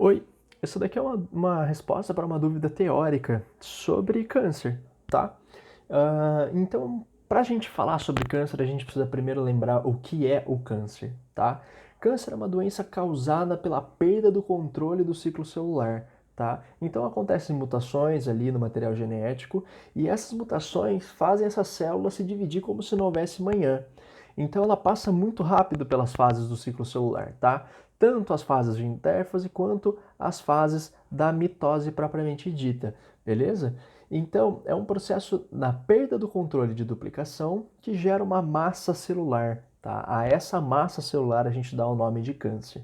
Oi, essa daqui é uma resposta para uma dúvida teórica sobre câncer, tá? Então, para a gente falar sobre câncer, a gente precisa primeiro lembrar o que é o câncer, tá? Câncer é uma doença causada pela perda do controle do ciclo celular, tá? Então acontecem mutações ali no material genético e essas mutações fazem essa célula se dividir como se não houvesse manhã. Então ela passa muito rápido pelas fases do ciclo celular, tá? Tanto as fases de intérfase quanto as fases da mitose propriamente dita, beleza? Então, é um processo na perda do controle de duplicação que gera uma massa celular, tá? A essa massa celular a gente dá o nome de câncer,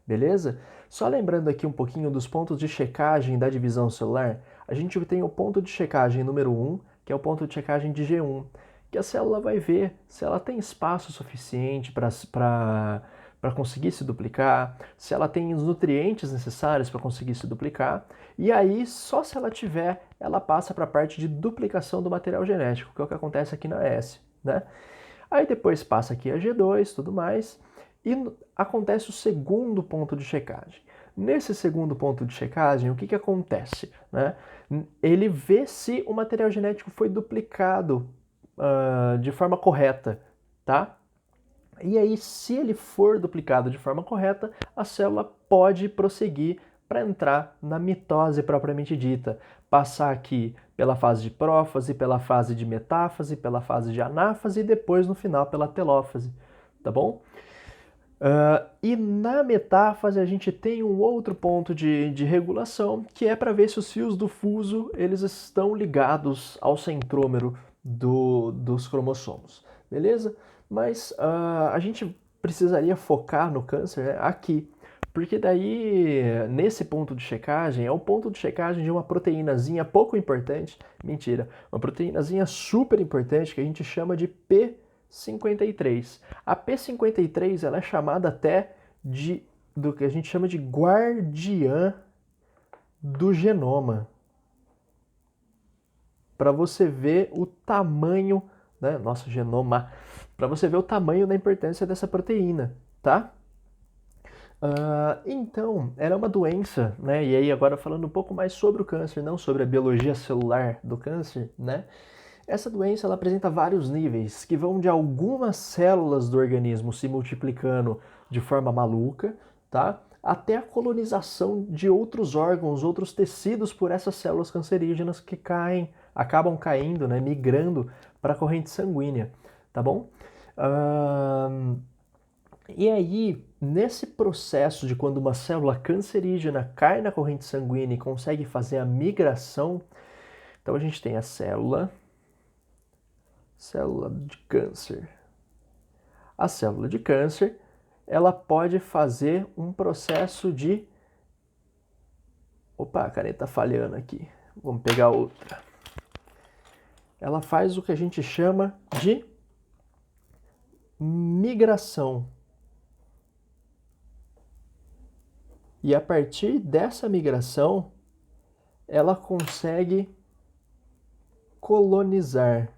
beleza? Só lembrando aqui um pouquinho dos pontos de checagem da divisão celular, a gente tem o ponto de checagem número 1, que é o ponto de checagem de G1, que a célula vai ver se ela tem espaço suficiente para conseguir se duplicar, se ela tem os nutrientes necessários para conseguir se duplicar, e aí só se ela tiver, ela passa para a parte de duplicação do material genético, que é o que acontece aqui na S, né? Aí depois passa aqui a G2, tudo mais, e acontece o segundo ponto de checagem. Nesse segundo ponto de checagem, o que acontece? Né? Ele vê se o material genético foi duplicado de forma correta, tá? E aí, se ele for duplicado de forma correta, a célula pode prosseguir para entrar na mitose propriamente dita, passar aqui pela fase de prófase, pela fase de metáfase, pela fase de anáfase e depois no final pela telófase, tá bom? E na metáfase a gente tem um outro ponto de regulação, que é para ver se os fios do fuso eles estão ligados ao centrômero dos cromossomos, beleza? Mas a gente precisaria focar no câncer, né, aqui, porque daí, nesse ponto de checagem, é o ponto de checagem de uma proteínazinha pouco importante, mentira, uma proteínazinha super importante que a gente chama de P53. A P53 ela é chamada até do que a gente chama de guardiã do genoma. Para você ver o tamanho, né, nosso genoma, para você ver o tamanho da importância dessa proteína, tá? Então, ela é uma doença, né? E aí agora falando um pouco mais sobre o câncer, não sobre a biologia celular do câncer, né? Essa doença ela apresenta vários níveis, que vão de algumas células do organismo se multiplicando de forma maluca, tá? Até a colonização de outros órgãos, outros tecidos por essas células cancerígenas que acabam caindo, né, migrando para a corrente sanguínea, tá bom? E aí, nesse processo de quando uma célula cancerígena cai na corrente sanguínea e consegue fazer a migração, então a gente tem a célula de câncer. A célula de câncer, ela pode fazer um processo de... Opa, a caneta tá falhando aqui. Vamos pegar outra. Ela faz o que a gente chama de migração. E a partir dessa migração, ela consegue colonizar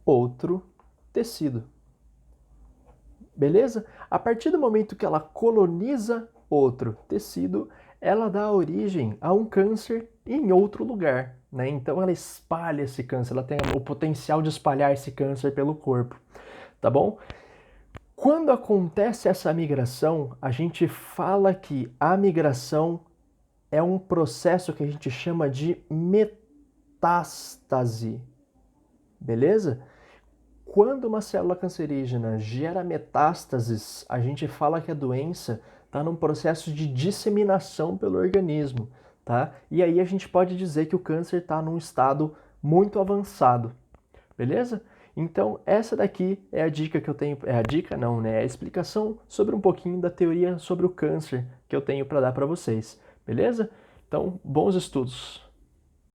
outro tecido. Beleza? A partir do momento que ela coloniza outro tecido, ela dá origem a um câncer em outro lugar, né? Então ela espalha esse câncer, ela tem o potencial de espalhar esse câncer pelo corpo, tá bom? Quando acontece essa migração, a gente fala que a migração é um processo que a gente chama de metástase, beleza? Quando uma célula cancerígena gera metástases, a gente fala que a doença está num processo de disseminação pelo organismo, tá? E aí a gente pode dizer que o câncer está num estado muito avançado, beleza? Então essa daqui é a dica que eu tenho, é a dica não, né? É a explicação sobre um pouquinho da teoria sobre o câncer que eu tenho para dar para vocês, beleza? Então, bons estudos!